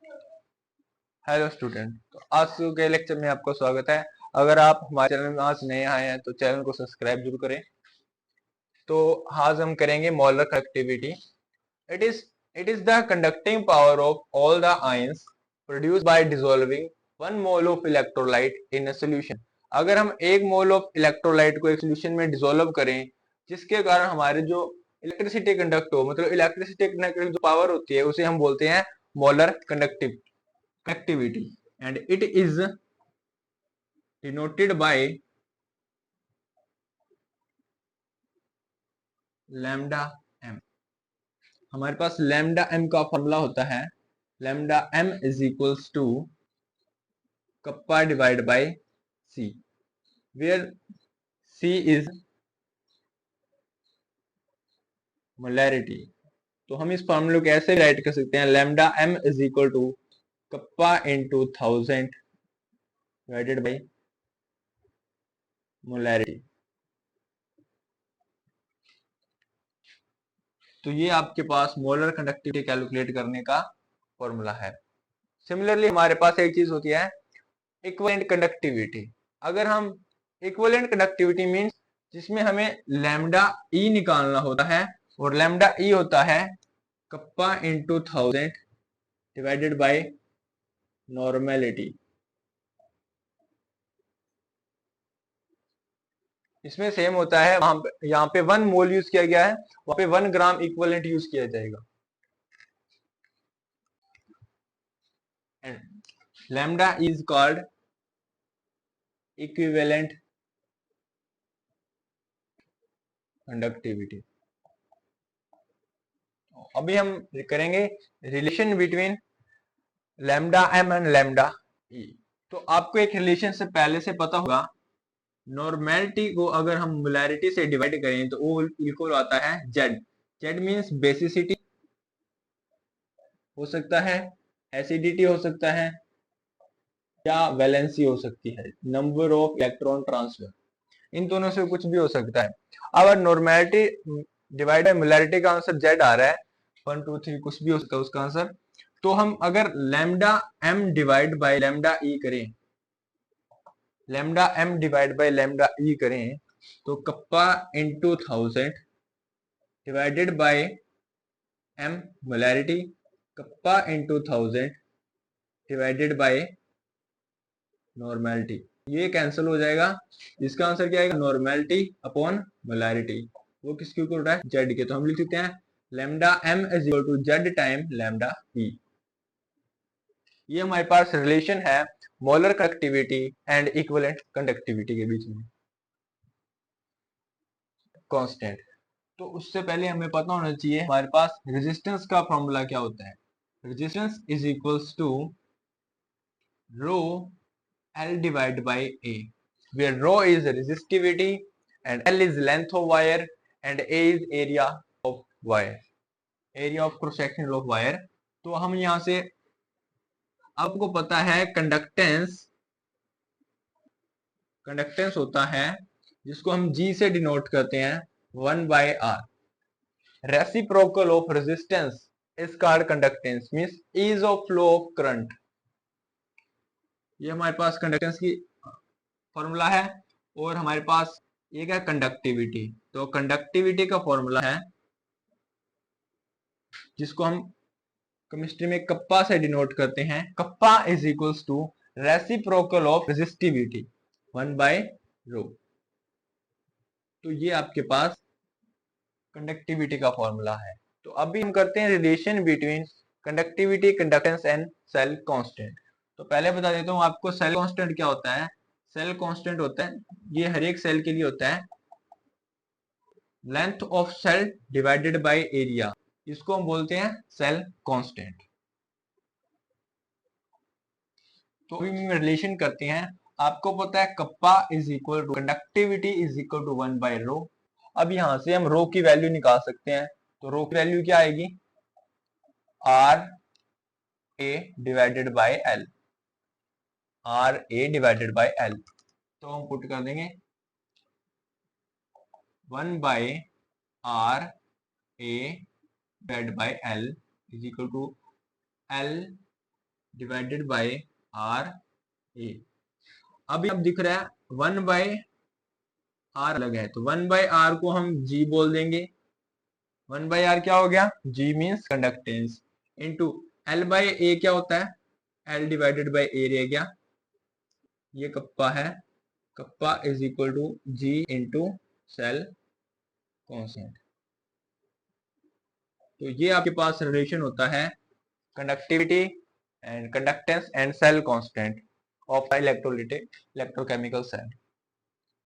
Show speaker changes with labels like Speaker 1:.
Speaker 1: Hello student. तो आज के लेक्चर में आपका स्वागत है। अगर आप हमारे चैनल में आज नए आए हैं तो चैनल को सब्सक्राइब जरूर करें। तो आज हम करेंगे molar conductivity. It is it is the conducting power of all the ions produced by dissolving 1 mole of electrolyte in a solution. अगर हम 1 मोल ऑफ इलेक्ट्रोलाइट को एक सोल्यूशन में डिसॉल्व करें, जिसके कारण हमारे जो इलेक्ट्रिसिटी कंडक्ट हो, मतलब इलेक्ट्रिसिटी कंडक्टिंग जो पावर होती है, उसे हम बोलते हैं molar conductivity. And it is denoted by lambda m. हमारे पास लैम्डा एम का फॉर्मूला होता है, lambda M is equals to kappa divide by c, where c is molarity. तो हम इस फॉर्मूले को ऐसे राइट कर सकते हैं, lambda M is equal to kappa into 1000 divided by molarity. तो ये आपके पास मोलर कंडक्टिविटी कैलकुलेट करने का फॉर्मूला है। सिमिलरली हमारे पास एक चीज होती है इक्विवेलेंट कंडक्टिविटी। अगर हम इक्विवेलेंट कंडक्टिविटी मींस जिसमें हमें लैम्डा ई निकालना होता है, और लैम्डा ई होता है kappa into 1000 divided by normality. इसमें सेम होता है, वहां यहाँ पे 1 मोल यूज किया गया है, वहां पे 1 ग्राम इक्विवेलेंट यूज किया जाएगा। And lambda is called equivalent conductivity. अभी हम करेंगे relation between lambda M and lambda E. तो आपको एक रिलेशन से पहले से पता होगा, नॉर्मेलिटी को अगर हम मोलैरिटी से डिवाइड करें तो वो इक्वल आता है जेड। जेड मींस बेसिसिटी हो सकता है, एसिडिटी हो सकता है, या वैलेंसी हो सकती है, नंबर ऑफ इलेक्ट्रॉन ट्रांसफर, इन दोनों से कुछ भी हो सकता है। अब नॉर्मेलिटी डिवाइड बाय मोलैरिटी का आंसर जेड आ रहा है, 1 2 3 कुछ भी हो सकता है उसका आंसर। तो हम अगर lambda M divide by lambda E करें, lambda M divide by lambda E करें, तो kappa into 1000 divided by M molarity, kappa into 1000 divided by normality. ये कैंसिल हो जाएगा, इसका आंसर क्या आएगा, नॉर्मेलिटी अपॉन मोलैरिटी। वो किसके इक्वल होता है, जेड के। तो हम लिख सकते हैं lambda M is equal to Z time lambda E. ये हमारे पास रिलेशन है molar conductivity and equivalent conductivity के बीच में, कांस्टेंट। तो उससे पहले हमें पता होना चाहिए हमारे पास रेजिस्टेंस का फॉर्मूला क्या होता है। Resistance is equals to rho L divided by A, where rho is resistivity and L is length of wire and A is area of wire, area of cross section of wire। तो हम यहां से, आपको पता है conductance, conductance होता है जिसको हम G से डिनोट करते हैं 1/R। Reciprocal of resistance is called conductance, means is of flow of current. ये हमारे पास कंडक्टेंस की फॉर्मूला है। और हमारे पास एक है कंडक्टिविटी। तो कंडक्टिविटी का फॉर्मूला है जिसको हम केमिस्ट्री में कप्पा से डिनोट करते हैं, kappa is equals to reciprocal of resistivity 1/ρ। तो ये आपके पास कंडक्टिविटी का फॉर्मूला है। तो अभी हम करते हैं relation between conductivity, conductance and cell constant. तो पहले बता देता हूं आपको सेल कांस्टेंट क्या होता है। सेल कांस्टेंट होता है, ये हर एक सेल के लिए होता है, length of cell divided by area, इसको हम बोलते हैं सेल कांस्टेंट। तो अभी हम रिलेशन करते हैं। आपको पता है kappa is equal to conductivity is equal to 1/ρ। अब यहां से हम रो की वैल्यू निकाल सकते हैं। तो रो की वैल्यू क्या आएगी, R A divided by L, R A divided by L. तो हम पुट कर देंगे 1/r A divide by L is equal to L divided by R A. अभी अब दिख रहा है 1/r अलग है, तो 1/r को हम g बोल देंगे। 1/r क्या हो गया, g means conductance, into L/A क्या होता है, L डिवाइडेड बाय A रह गया, ये कप्पा है, kappa is equal to g into cell constant. तो ये आपके पास रिलेशन होता है conductivity and conductance and cell constant of electrolytic electrochemical cell.